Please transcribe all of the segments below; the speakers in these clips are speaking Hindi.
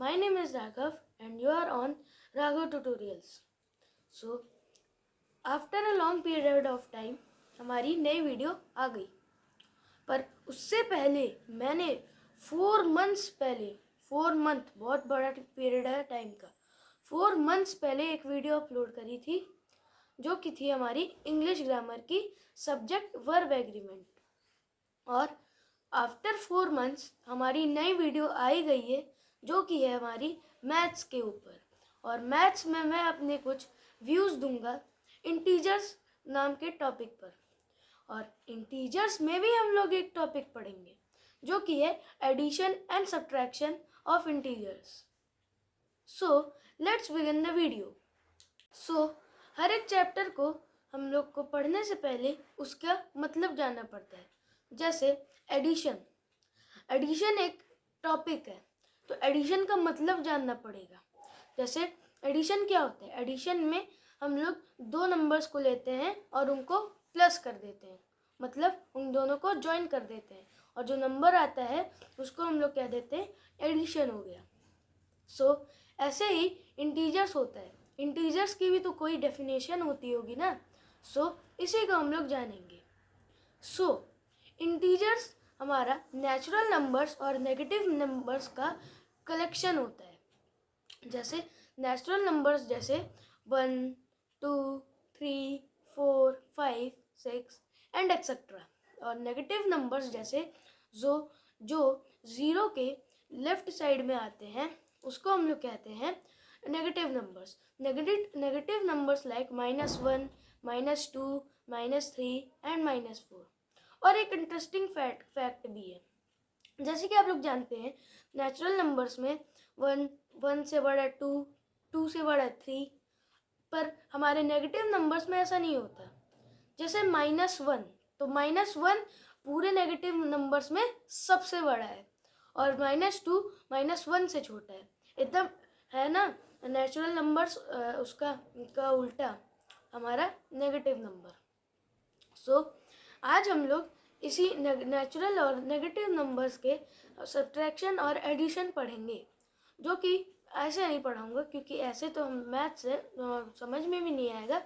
My name is Raghav and you are on Raghav Tutorials. So, after a long period of time हमारी नई वीडियो आ गई, पर उससे पहले मैंने 4 मंथ्स पहले 4 मंथ बहुत बड़ा पीरियड है टाइम का। 4 मंथ्स पहले एक वीडियो अपलोड करी थी जो कि थी हमारी इंग्लिश ग्रामर की सब्जेक्ट वर्ब एग्रीमेंट। और आफ्टर 4 मंथ्स हमारी नई वीडियो आई गई है जो कि है हमारी मैथ्स के ऊपर। और मैथ्स में मैं अपने कुछ व्यूज़ दूंगा इंटीजर्स नाम के टॉपिक पर। और इंटीजर्स में भी हम लोग एक टॉपिक पढ़ेंगे जो कि है addition and subtraction of integers. So let's begin the video. So हर एक चैप्टर को हम लोग को पढ़ने से पहले उसका मतलब जानना पड़ता है। जैसे एडिशन, एडिशन एक टॉपिक है तो एडिशन का मतलब जानना पड़ेगा। जैसे एडिशन क्या होता है, एडिशन में हम लोग दो नंबर्स को लेते हैं और उनको प्लस कर देते हैं, मतलब उन दोनों को ज्वाइन कर देते हैं और जो नंबर आता है उसको हम लोग कह देते हैं एडिशन हो गया। सो ऐसे ही इंटीजर्स होता है, इंटीजर्स की भी तो कोई डेफिनेशन होती होगी ना। सो इसी को हम लोग जानेंगे। सो इंटीजर्स हमारा नेचुरल नंबर्स और नेगेटिव नंबर्स का कलेक्शन होता है। जैसे नेचुरल नंबर्स जैसे 1, 2, 3, 4, 5, 6 एंड एक्सेट्रा। और नेगेटिव नंबर्स जैसे जो जो ज़ीरो के लेफ्ट साइड में आते हैं उसको हम लोग कहते हैं negative numbers. Negative numbers like -1, -2, -3 and -4। और एक इंटरेस्टिंग फैक्ट भी है, जैसे कि आप लोग जानते हैं नेचुरल नंबर्स में 1 से बड़ा 2, 2 से बड़ा 3, पर हमारे नेगेटिव नंबर्स में ऐसा नहीं होता। जैसे -1, तो -1 पूरे नेगेटिव नंबर्स में सबसे बड़ा है और -2 -1 से छोटा है। एकदम है ना, नेचुरल नंबर्स उसका उल्टा हमारा नेगेटिव नंबर। सो आज हम लोग इसी नेचुरल और नेगेटिव नंबर्स के सब्ट्रैक्शन और एडिशन पढ़ेंगे, जो कि ऐसे नहीं पढ़ाऊँगा क्योंकि ऐसे तो हम मैथ्स से समझ में भी नहीं आएगा,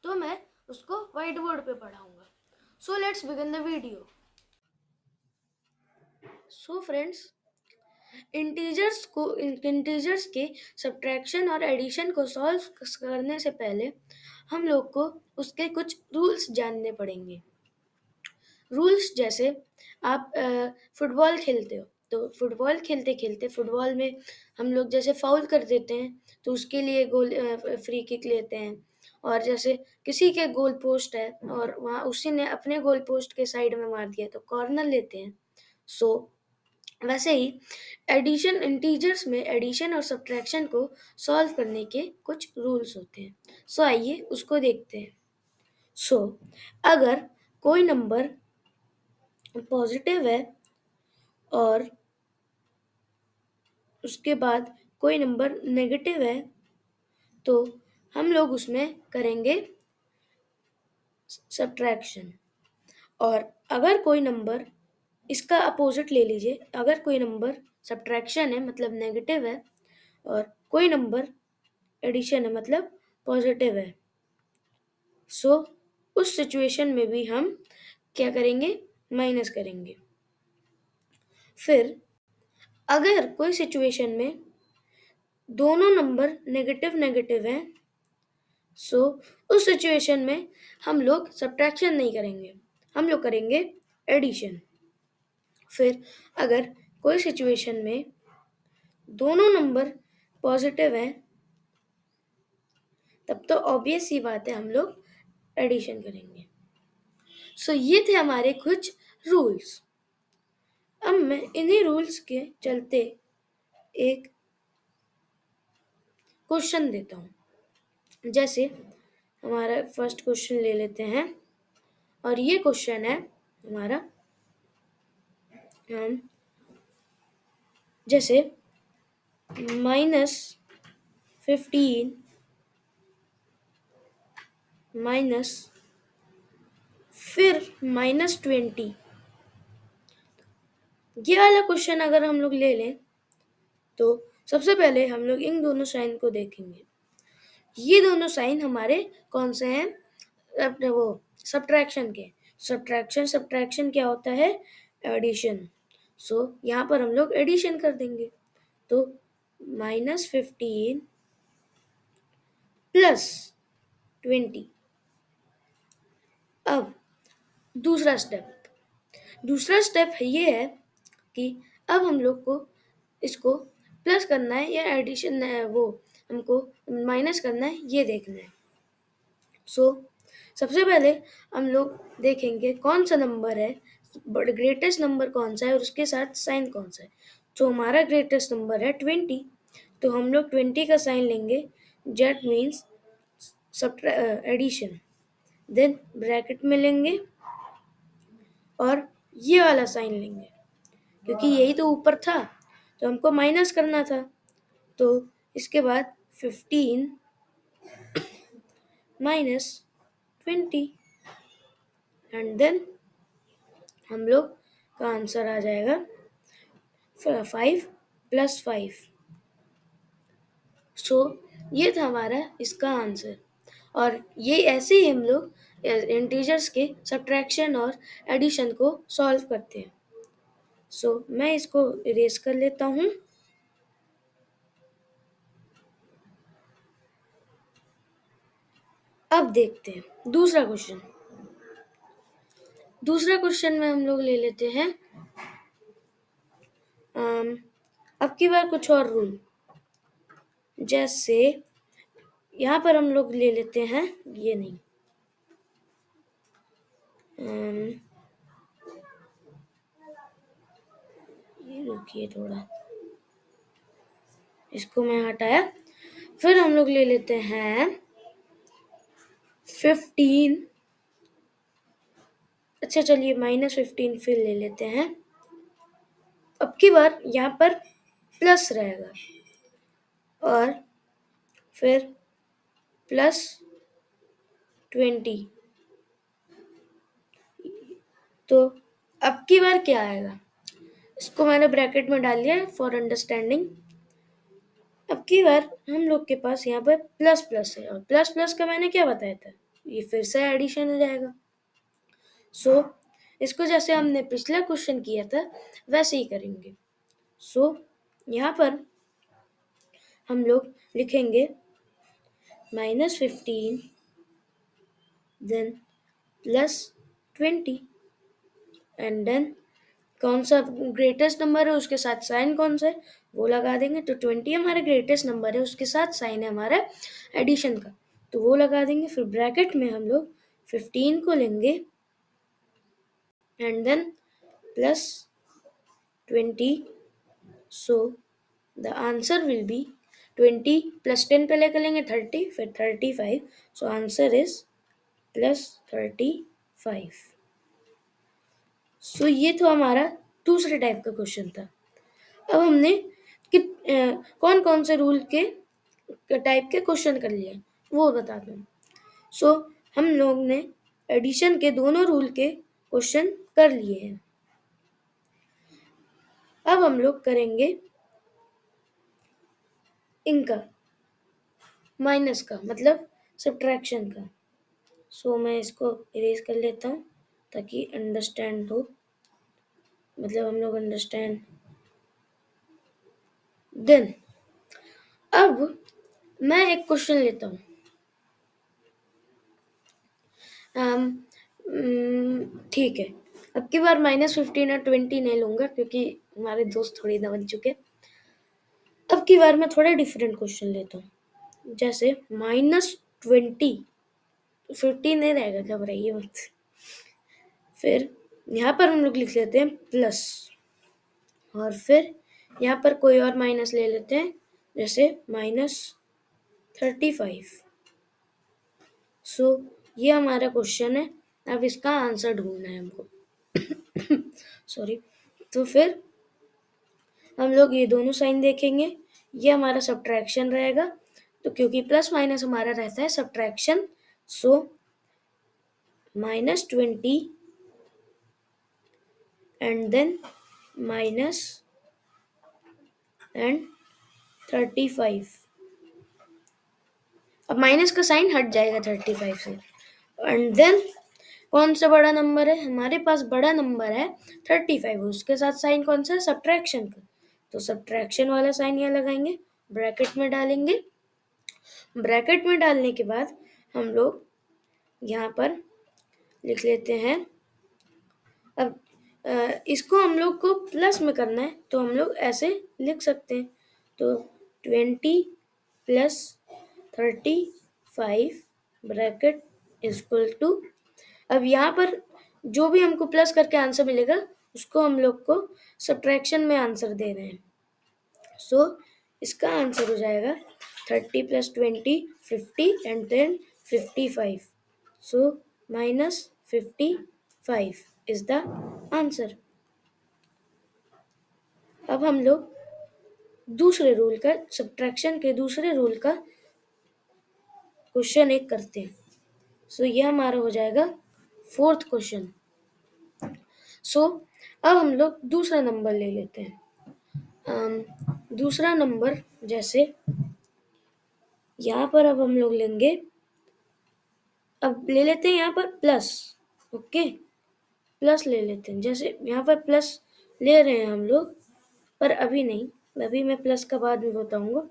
तो मैं उसको वाइट बोर्ड पे पढ़ाऊँगा। So let's begin the video. So friends, integers के सब्ट्रैक्शन और एडिशन को सॉल्व करने से पहले हम लोग को उसके कुछ रूल्स जानने पड़ेंगे। रूल्स जैसे आप फुटबॉल खेलते हो तो फुटबॉल खेलते खेलते फुटबॉल में हम लोग जैसे फाउल कर देते हैं तो उसके लिए गोल फ्री किक लेते हैं। और जैसे किसी के गोल पोस्ट है और वहाँ उसी ने अपने गोल पोस्ट के साइड में मार दिया तो कॉर्नर लेते हैं। सो वैसे ही एडिशन, इंटीजर्स में एडिशन और सब्ट्रैक्शन को सॉल्व करने के कुछ रूल्स होते हैं। सो आइए उसको देखते हैं। सो अगर कोई नंबर पॉजिटिव है और उसके बाद कोई नंबर नेगेटिव है तो हम लोग उसमें करेंगे सब्ट्रैक्शन। और अगर कोई नंबर, इसका अपोजिट ले लीजिए, अगर कोई नंबर सब्ट्रैक्शन है मतलब नेगेटिव है और कोई नंबर एडिशन है मतलब पॉजिटिव है, सो उस सिचुएशन में भी हम क्या करेंगे, माइनस करेंगे। फिर अगर कोई सिचुएशन में दोनों नंबर नेगेटिव नेगेटिव हैं, सो उस सिचुएशन में हम लोग सब्ट्रैक्शन नहीं करेंगे, हम लोग करेंगे एडिशन। फिर अगर कोई सिचुएशन में दोनों नंबर पॉजिटिव हैं तब तो ऑब्वियस सी बात है हम लोग एडिशन करेंगे। सो ये थे हमारे कुछ रूल्स। अब मैं इन्हीं रूल्स के चलते एक क्वेश्चन देता हूँ। जैसे हमारा फर्स्ट क्वेश्चन ले लेते हैं और ये क्वेश्चन है हमारा जैसे -15 माइनस फिर -20, ये वाला क्वेश्चन अगर हम लोग ले लें तो सबसे पहले हम लोग इन दोनों साइन को देखेंगे। ये दोनों साइन हमारे कौन से हैं? अपने वो सब्ट्रैक्शन के। सब्ट्रैक्शन क्या होता है? एडिशन। सो यहाँ पर हम लोग एडिशन कर देंगे। तो -15 + 20। अब दूसरा स्टेप ये है कि अब हम लोग को इसको प्लस करना है या एडिशन वो हमको माइनस करना है, ये देखना है। सबसे पहले हम लोग देखेंगे कौन सा नंबर है, ग्रेटेस्ट नंबर कौन सा है और उसके साथ साइन कौन सा है। तो हमारा ग्रेटेस्ट नंबर है 20, तो हम लोग 20 का साइन लेंगे, जेट मीन्स एडिशन। देन ब्रैकेट में लेंगे और ये वाला साइन लेंगे, क्योंकि यही तो ऊपर था तो हमको माइनस करना था। तो इसके बाद 15 - 20 एंड देन हम लोग का आंसर आ जाएगा 5 + 5। ये था हमारा इसका आंसर। और ये ऐसे ही हम लोग इंटीजर्स के सब्ट्रैक्शन और एडिशन को सॉल्व करते हैं। मैं इसको इरेज कर लेता हूँ। अब देखते हैं दूसरा क्वेश्चन में हम लोग ले लेते हैं अब की बार कुछ और रूल। जैसे यहाँ पर हम लोग ले लेते हैं, ये नहीं, ये रुकिए थोड़ा, इसको मैं हटाया। फिर हम लोग ले लेते हैं 15। अच्छा चलिए -15 फिर ले लेते हैं। अब की बार यहाँ पर प्लस रहेगा और फिर +20। तो अब की बार क्या आएगा, इसको मैंने ब्रैकेट में डाल दिया फॉर अंडरस्टैंडिंग। अब की बार हम लोग के पास यहाँ पर प्लस है और प्लस का मैंने क्या बताया था, ये फिर से एडिशन हो जाएगा। इसको जैसे हमने पिछला क्वेश्चन किया था वैसे ही करेंगे। यहाँ पर हम लोग लिखेंगे -15 देन +20 एंड देन कौन सा ग्रेटेस्ट नंबर है उसके साथ साइन कौन सा है वो लगा देंगे। तो 20 हमारा ग्रेटेस्ट नंबर है, उसके साथ साइन है हमारा एडिशन का, तो वो लगा देंगे। फिर ब्रैकेट में हम लोग 15 को लेंगे and then +20। The answer will be 20 + 10 पे लेकर लेंगे 30, फिर 35। Answer is +35। ये तो हमारा दूसरे टाइप का क्वेश्चन था। अब हमने कौन कौन से रूल के टाइप के क्वेश्चन कर लिए वो बता दूं। हम लोग ने एडिशन के दोनों रूल के क्वेश्चन कर लिए हैं। अब हम लोग करेंगे इनका माइनस का, मतलब सब्ट्रैक्शन का। मैं इसको इरेज कर लेता हूँ ताकि अंडरस्टैंड हो, मतलब हम लोग अंडरस्टैंड। देन अब मैं एक क्वेश्चन लेता हूँ। ठीक है, अब की बार -15 और 20 नहीं लूँगा क्योंकि हमारे दोस्त थोड़ी ना बन चुके। अब की बार मैं थोड़ा डिफरेंट क्वेश्चन लेता हूँ, जैसे -20, 15 नहीं रहेगा, घबराइए मत। फिर यहाँ पर हम लोग लिख लेते हैं प्लस और फिर यहाँ पर कोई और माइनस ले लेते हैं, जैसे -35। ये हमारा क्वेश्चन है। अब इसका आंसर ढूंढना है हमको सॉरी। तो फिर हम लोग ये दोनों साइन देखेंगे, ये हमारा सब्ट्रैक्शन रहेगा, तो क्योंकि प्लस माइनस हमारा रहता है subtraction, -20 and then minus and 35। अब माइनस का साइन हट जाएगा 35 से। एंड देन कौन सा बड़ा नंबर है हमारे पास? बड़ा नंबर है 35, उसके साथ साइन कौन सा है? सब्ट्रैक्शन का। तो सब्ट्रैक्शन वाला साइन यहाँ लगाएंगे, ब्रैकेट में डालेंगे। ब्रैकेट में डालने के बाद हम लोग यहाँ पर लिख लेते हैं। अब इसको हम लोग को प्लस में करना है, तो हम लोग ऐसे लिख सकते हैं। तो 20 प्लस 35 ब्रैकेट इक्वल टू, अब यहाँ पर जो भी हमको प्लस करके आंसर मिलेगा उसको हम लोग को सब्ट्रैक्शन में आंसर दे रहे हैं। सो इसका आंसर हो जाएगा 30 plus 20 50 and then 55। So -55 is the answer. अब हम लोग दूसरे रूल का, सब्ट्रैक्शन के दूसरे रूल का क्वेश्चन एक करते हैं। सो ये हमारा हो जाएगा फोर्थ क्वेश्चन। सो अब हम लोग दूसरा नंबर ले लेते हैं। दूसरा नंबर जैसे यहाँ पर अब हम लोग लेंगे, अब ले लेते हैं यहाँ पर प्लस। ओके, प्लस ले लेते हैं। जैसे यहाँ पर प्लस ले रहे हैं हम लोग, पर अभी नहीं, अभी मैं प्लस का बाद में बताऊंगा।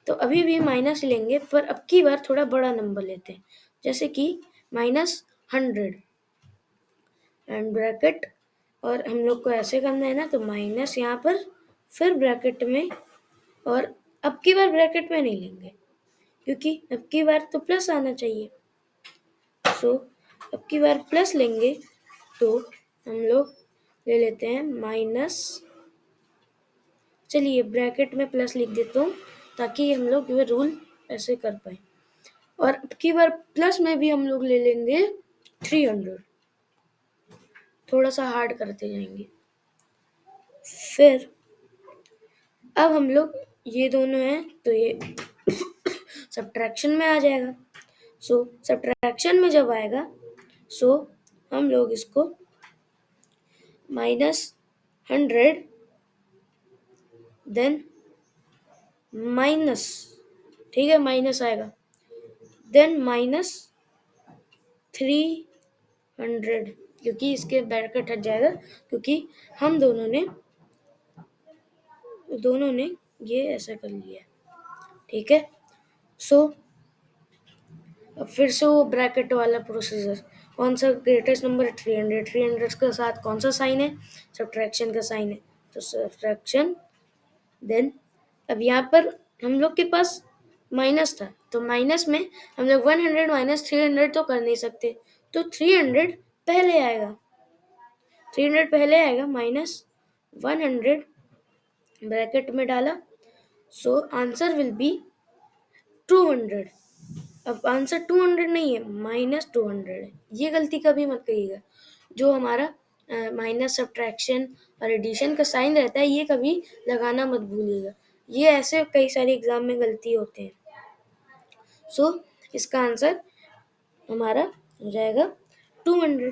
तो अभी भी माइनस लेंगे, पर अब की बार थोड़ा बड़ा नंबर लेते हैं, जैसे कि -100 एंड ब्रैकेट। और हम लोग को ऐसे करना है ना, तो माइनस यहाँ पर, फिर ब्रैकेट में, और अब की बार ब्रैकेट में नहीं लेंगे क्योंकि अब की बार तो प्लस आना चाहिए। सो अब की बार प्लस लेंगे, तो हम लोग ले लेते हैं माइनस, चलिए ब्रैकेट में प्लस लिख देता हूँ ताकि हम लोग ये रूल ऐसे कर पाए। और अब की बार प्लस में भी हम लोग ले लेंगे 300, थोड़ा सा हार्ड करते जाएंगे। फिर अब हम लोग ये दोनों हैं तो ये सब्ट्रैक्शन में आ जाएगा। सो सब्ट्रैक्शन में जब आएगा, सो हम लोग इसको -100 देन माइनस, ठीक है, माइनस आएगा, देन -300, क्योंकि इसके ब्रैकेट हट जाएगा, क्योंकि हम दोनों ने ये ऐसा कर लिया, ठीक है। सो अब फिर से वो ब्रैकेट वाला प्रोसीजर, कौन सा ग्रेटेस्ट नंबर है? 300, 300 के साथ कौन सा साइन है? सब्ट्रैक्शन का साइन है, तो सब्ट्रैक्शन। देन अब यहाँ पर हम लोग के पास माइनस था, तो माइनस में हम लोग 100 माइनस 300 तो कर नहीं सकते, तो 300 पहले आएगा, 300 पहले आएगा, -100 ब्रैकेट में डाला। So answer will B 200। अब आंसर 200 नहीं है, -200 है। ये गलती कभी मत करिएगा। जो हमारा माइनस, सब्ट्रैक्शन और एडिशन का साइन रहता है, ये कभी लगाना मत भूलिएगा। ये ऐसे कई सारे एग्जाम में गलती होते हैं। सो इसका आंसर हमारा हो जाएगा 200।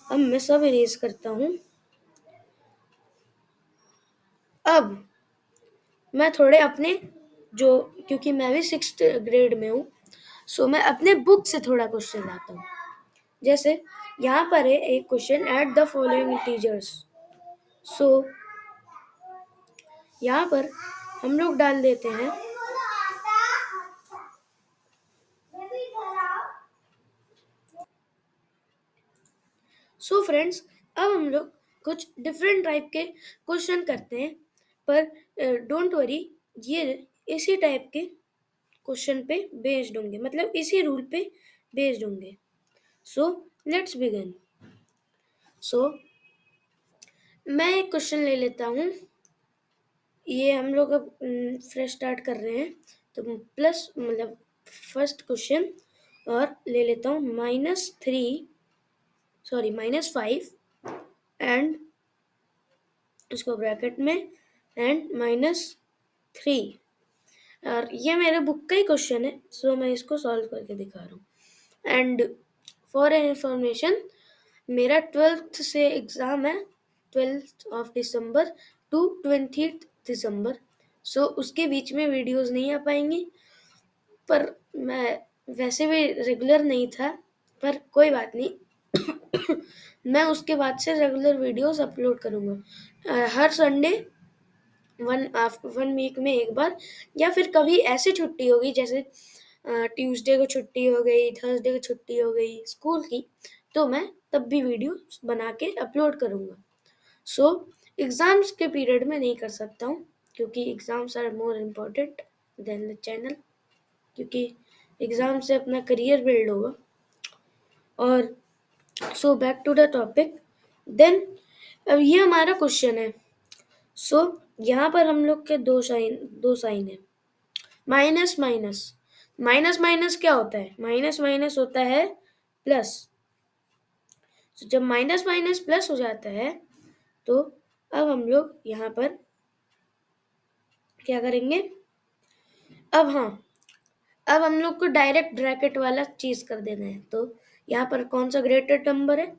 अब मैं सब इरेज करता हूँ। अब मैं थोड़े अपने, जो क्योंकि मैं भी 6th ग्रेड में हूँ, सो मैं अपने बुक से थोड़ा क्वेश्चन लाता हूँ। जैसे यहाँ पर है एक question, at the following integers. So यहाँ पर हम लोग डाल देते हैं सो फ्रेंड्स, अब हम लोग कुछ डिफरेंट टाइप के क्वेश्चन करते हैं, पर डोंट वरी, ये इसी टाइप के क्वेश्चन पे बेस्ड होंगे, मतलब इसी रूल पे बेस्ड होंगे। सो लेट्स बिगिन। सो मैं एक क्वेश्चन ले लेता हूँ। ये हम लोग अब फ्रेश स्टार्ट कर रहे हैं, तो प्लस मतलब फर्स्ट क्वेश्चन, और ले लेता हूँ -5 एंड इसको ब्रैकेट में एंड -3। और ये मेरे बुक का ही क्वेश्चन है, सो मैं इसको सॉल्व करके दिखा रहा हूँ। एंड फॉर इंफॉर्मेशन, मेरा 12th से एग्ज़ाम है, 12th of December two 20th दिसंबर। सो उसके बीच में वीडियोस नहीं आ पाएंगी। पर मैं वैसे भी रेगुलर नहीं था, पर कोई बात नहीं। मैं उसके बाद से रेगुलर वीडियोस अपलोड करूँगा हर संडे, 1 वीक में एक बार, या फिर कभी ऐसी छुट्टी होगी जैसे ट्यूसडे को छुट्टी हो गई, थर्सडे को छुट्टी हो गई स्कूल की, तो मैं तब भी वीडियो बना के अपलोड करूँगा। सो एग्ज़ाम्स के पीरियड में नहीं कर सकता हूँ, क्योंकि exams are more important than the channel, क्योंकि एग्ज़ाम से अपना करियर बिल्ड होगा। और so back to the topic. Then अब ये हमारा क्वेश्चन है। सो यहाँ पर हम लोग के दो साइन है, माइनस माइनस। माइनस माइनस क्या होता है? माइनस माइनस होता है प्लस। तो जब माइनस माइनस प्लस हो जाता है, तो अब हम लोग यहाँ पर क्या करेंगे? अब हम लोग को डायरेक्ट ब्रैकेट वाला चीज कर देना है। तो यहाँ पर कौन सा ग्रेटर नंबर है?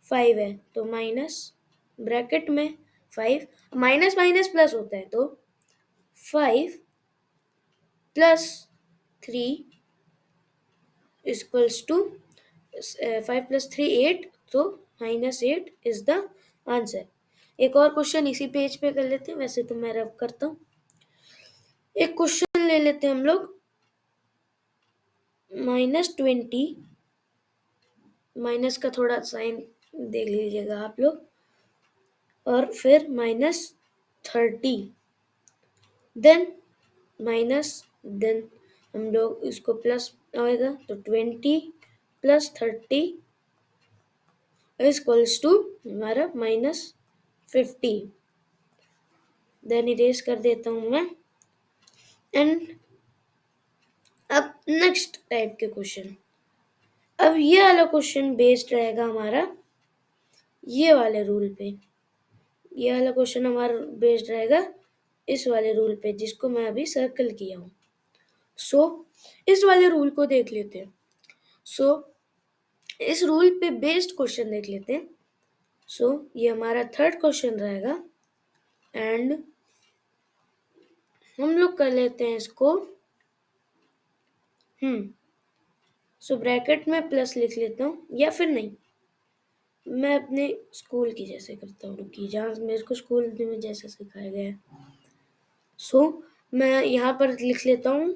5 है, तो माइनस ब्रैकेट में 5, माइनस माइनस प्लस होता है, तो 5 प्लस 3 इक्वल्स टू 5 प्लस 3 8, तो -8 इज द आंसर। एक और क्वेश्चन इसी पेज पे कर लेते हैं, वैसे तो मैं रब करता हूँ। एक क्वेश्चन ले लेते हैं हम लोग, -20, माइनस का थोड़ा साइन देख लीजिएगा आप लोग, और फिर -30, देन देन हम लोग इसको प्लस आएगा, तो 20 प्लस 30 इक्वल्स टू हमारा -50। देन इरेज कर देता हूँ मैं। एंड अब नेक्स्ट टाइप के क्वेश्चन। अब ये वाला क्वेश्चन बेस्ड रहेगा हमारा ये वाले रूल पे। ये वाला क्वेश्चन हमारा बेस्ड रहेगा इस वाले रूल पे, जिसको मैं अभी सर्कल किया हूँ। सो इस वाले रूल को देख लेते हैं। सो इस रूल पे बेस्ड क्वेश्चन देख लेते हैं। सो ये हमारा थर्ड क्वेश्चन रहेगा, एंड हम लोग कर लेते हैं इसको। सो ब्रैकेट में प्लस लिख लेता हूँ, या फिर नहीं, मैं अपने स्कूल की जैसे करता हूँ, रुकी, जहाँ मेरे को स्कूल में जैसे सिखाया गया है। सो मैं यहाँ पर लिख लेता हूँ,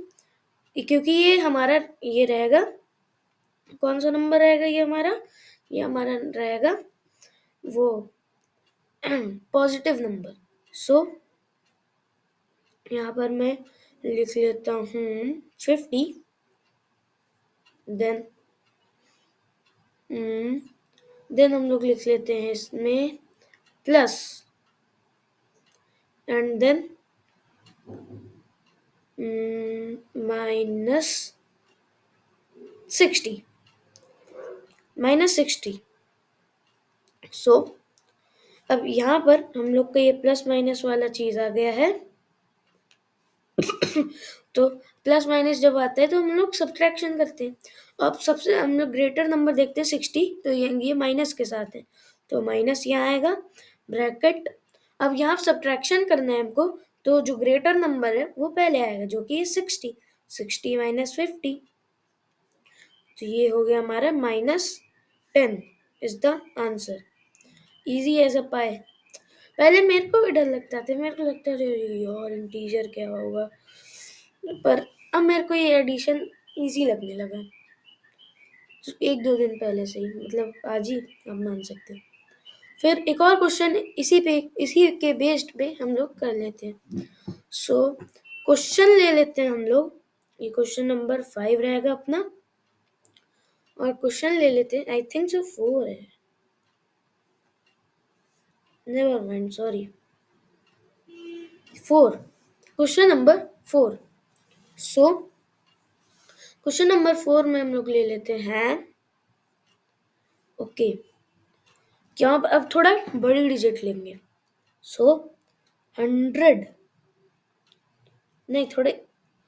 क्योंकि ये हमारा ये रहेगा, कौन सा नंबर रहेगा ये हमारा रहेगा वो पॉजिटिव नंबर। सो यहाँ पर मैं लिख लेता हूँ 50, देन हम लोग लिख लेते हैं इसमें प्लस, एंड देन -60, -60। सो अब यहाँ पर हम लोग का ये प्लस माइनस वाला चीज आ गया है। तो प्लस माइनस जब आता है तो हम लोग सब्ट्रैक्शन करते हैं। अब सबसे हम लोग ग्रेटर नंबर देखते हैं 60, तो ये माइनस के साथ है, तो माइनस यहाँ आएगा ब्रैकेट। अब यहाँ सब्ट्रैक्शन करना है हमको, तो जो ग्रेटर नंबर है वो पहले आएगा, जो कि 60, 60 - 50, तो ये हो गया हमारा -10 is the answer. Easy as a pie. पहले मेरे को भी डर लगता था, मेरे को लगता था यार इंटीजर क्या होगा, पर अब मेरे को ये एडिशन इजी लगने लगा, 1-2 दिन पहले से ही, मतलब आज ही आप मान सकते हो। फिर एक और क्वेश्चन इसी के बेस्ड पे हम लोग कर लेते हैं। सो क्वेश्चन ले लेते हैं हम लोग, ये क्वेश्चन नंबर 5 रहेगा अपना, और क्वेश्चन ले लेते हैं, आई थिंक सो 4 है, never mind, sorry, 4, question number 4। So question number 4 में हम लोग ले लेते हैं, ओके, क्या अब थोड़ा बड़ी डिजिट लेंगे। सो 100, नहीं, थोड़े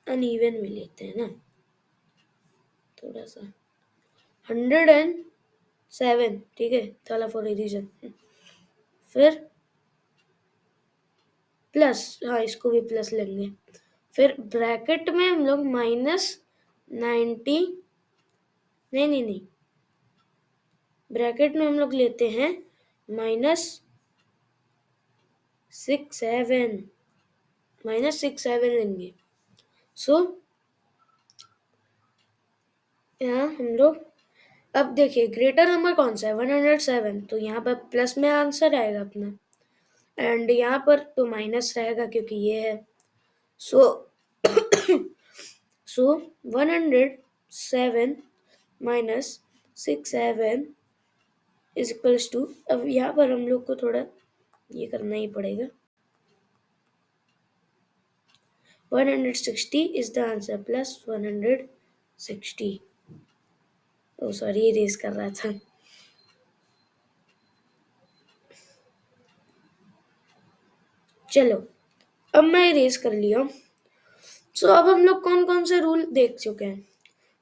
अनइवन में लेते हैं ना, थोड़ा सा 107, ठीक है, थोड़ा फॉर रीजन। फिर प्लस, हाँ इसको भी प्लस लेंगे। फिर ब्रैकेट में हम लोग -90, नहीं, ब्रैकेट में हम लोग लेते हैं -67 लेंगे। सो यहाँ हम लोग, अब देखिए ग्रेटर नंबर कौन सा है, 107, तो यहाँ पर प्लस में आंसर आएगा अपना, एंड यहाँ पर तो माइनस रहेगा क्योंकि ये है। सो 107 -67 इज इक्वल्स टू, अब यहाँ पर हम लोग को थोड़ा ये करना ही पड़ेगा, 160 is the answer, plus 160। Oh sorry, erase कर रहा था। चलो अब मैं इरेज कर लिया। सो अब हम लोग कौन कौन से रूल देख चुके हैं,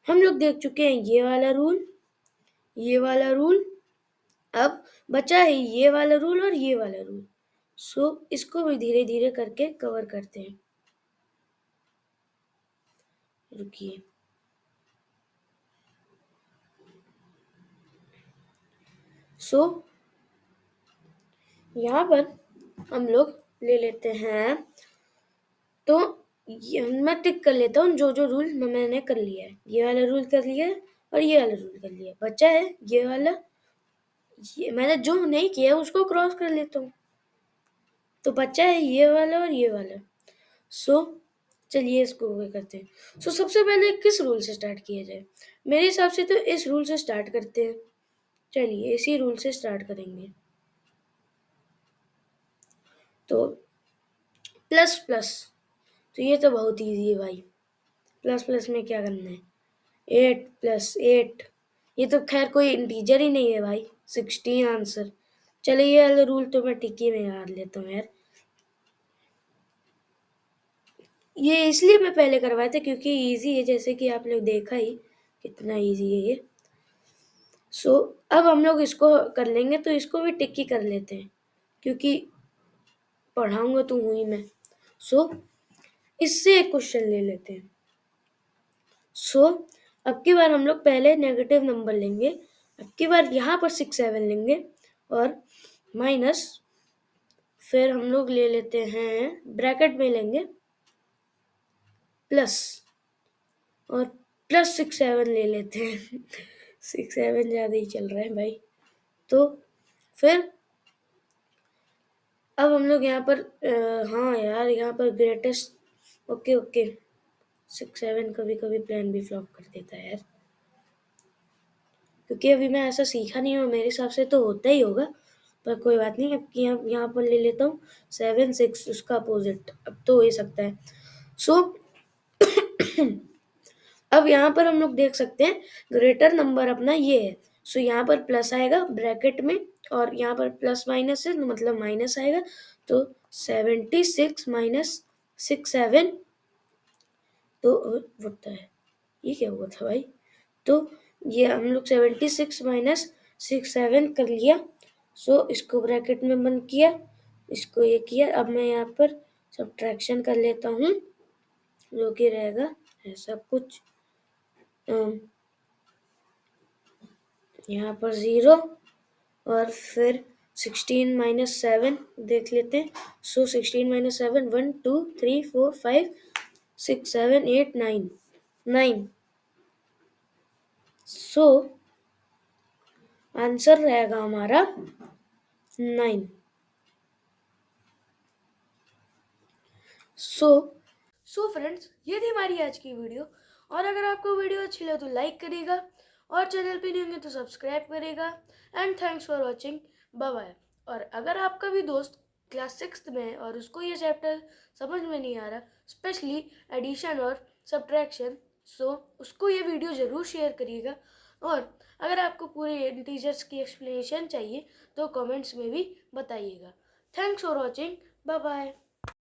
हम लोग देख चुके हैं ये वाला रूल, ये वाला रूल, अब बचा है ये वाला रूल और ये वाला रूल। सो इसको भी धीरे धीरे करके कवर करते हैं, रुकिए। सो यहाँ पर हम लोग ले लेते हैं, तो मैं टिक कर लेता हूँ जो जो रूल मैंने कर लिया है, ये वाला रूल कर लिया है और ये वाला रूल कर लिया है, बचा है ये वाला, ये मैंने जो नहीं किया उसको क्रॉस कर लेता हूँ, तो बचा है ये वाला और ये वाला। सो चलिए इसको करते हैं। सो सबसे पहले किस रूल से स्टार्ट किया जाए, मेरे हिसाब से तो इस रूल से स्टार्ट करते हैं। चलिए इसी रूल से स्टार्ट करेंगे। तो प्लस प्लस, तो ये तो बहुत इजी है भाई, प्लस प्लस में क्या करना है, 8 + 8, ये तो खैर कोई इंटीजर ही नहीं है भाई, 16 आंसर। चलिए ये वाला रूल तो मैं टिक्की में याद लेता हूँ यार, ये इसलिए मैं पहले करवाया था क्योंकि इजी है, जैसे कि आप लोग देखा ही कितना इजी है ये। सो अब हम लोग इसको कर लेंगे, तो इसको भी टिक्की कर लेते हैं क्योंकि पढ़ाऊंगा तो हूँ ही मैं। सो इससे एक क्वेश्चन ले लेते हैं। सो अब की बार हम लोग पहले नेगेटिव नंबर लेंगे, अब की बार यहाँ पर 6 7 लेंगे और माइनस, फिर हम लोग ले लेते हैं ब्रैकेट में लेंगे प्लस, और प्लस 6 7 ले लेते हैं 6 7 ज़्यादा ही चल रहा है भाई। तो फिर अब हम लोग यहाँ पर हाँ यार यहाँ पर ग्रेटेस्ट, ओके 6 7 कभी कभी प्लान भी फ्लॉप कर देता है यार, क्योंकि अभी मैं ऐसा सीखा नहीं हूँ, मेरे हिसाब से तो होता ही होगा, पर कोई बात नहीं। अब यहाँ पर ले लेता हूँ 7 6, उसका अपोजिट, अब तो हो ही सकता है। सो अब यहाँ पर हम लोग देख सकते हैं ग्रेटर नंबर अपना ये है, सो यहाँ पर प्लस आएगा ब्रैकेट में, और यहाँ पर प्लस माइनस है मतलब माइनस आएगा, तो 76 - 6 7, तो होता है, ये क्या हुआ था भाई, तो ये हम लोग 76 - 6 7 कर लिया। सो इसको ब्रैकेट में बंद किया, इसको ये किया। अब मैं यहाँ पर सब्ट्रैक्शन कर लेता हूँ, जो कि रहेगा ऐसा कुछ, यहाँ पर 0 और फिर 16 - 7 देख लेते हैं। सो 16 - 7, 1 2 3 4 5 6 7 8 9। सो आंसर रहेगा हमारा 9। सो फ्रेंड्स, ये थी हमारी आज की वीडियो, और अगर आपको वीडियो अच्छी लगे तो लाइक करिएगा, और चैनल पे नहीं होंगे तो सब्सक्राइब करिएगा, and thanks for watching, bye bye. और अगर आपका भी दोस्त क्लास 6 में है और उसको ये चैप्टर समझ में नहीं आ रहा, स्पेशली एडिशन और सब्ट्रैक्शन, सो उसको ये वीडियो ज़रूर शेयर करिएगा। और अगर आपको पूरे इंटीजर्स की एक्सप्लेनेशन चाहिए तो कमेंट्स में भी बताइएगा। Thanks for watching, bye bye.